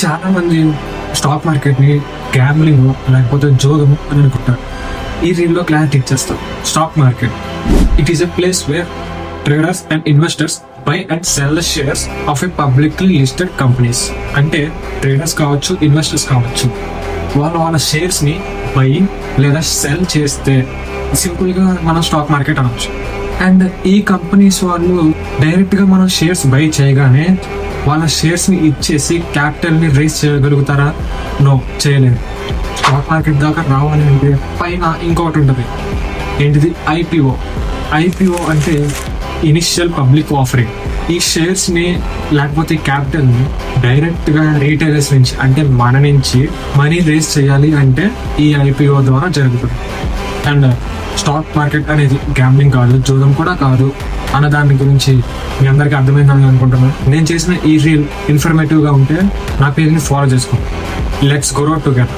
చాలా మంది stock market ని గ్యాంబ్లింగ్ లేకపోతే జోగము అని అనుకుంటారు. ఈ రీల్లో క్లారిటీ ఇచ్చేస్తాం. Stock market it is a place where traders and investors by and cell the shares of a publicly listed companies. అంటే ట్రేడర్స్ కావచ్చు, ఇన్వెస్టర్స్ కావచ్చు, వాళ్ళ షేర్స్ ని బై లేదా సెల్ చేస్తే సింపుల్ గా మనం స్టాక్ మార్కెట్ అనొచ్చు. అండ్ ఈ కంపెనీస్ వాళ్ళు డైరెక్ట్ గా మనం షేర్స్ బై చేయగానే వాళ్ళ షేర్స్ ని ఇచ్చేసి క్యాపిటల్ ని రేస్ చేయగలుగుతారా? నో, చేయలేరు. స్టాక్ మార్కెట్ దాకా రావాలి అంటే పైన ఇంకొకటి ఉంటుంది. ఏంటిది? ఐపీఓ. ఐపీఓ అంటే ఇనిషియల్ పబ్లిక్ ఆఫరింగ్. ఈ షేర్స్ ని లేకపోతే క్యాపిటల్ ని డైరెక్ట్ గా రీటైలర్స్ నుంచి అంటే మన నుంచి మనీ రేస్ చేయాలి అంటే ఈ ఐపీఓ ద్వారా జరుగుతుంది. అండ్ స్టాక్ మార్కెట్ అనేది గ్యాంబ్లింగ్ కాదు, జూదం కూడా కాదు అన్న దాని గురించి మీ అందరికీ అర్థమైందని అనుకుంటున్నాను. నేను చేసిన ఈ రీల్ ఇన్ఫర్మేటివ్ గా ఉంటే నా పేజ్ని ఫాలో చేసుకోండి. Let's go together.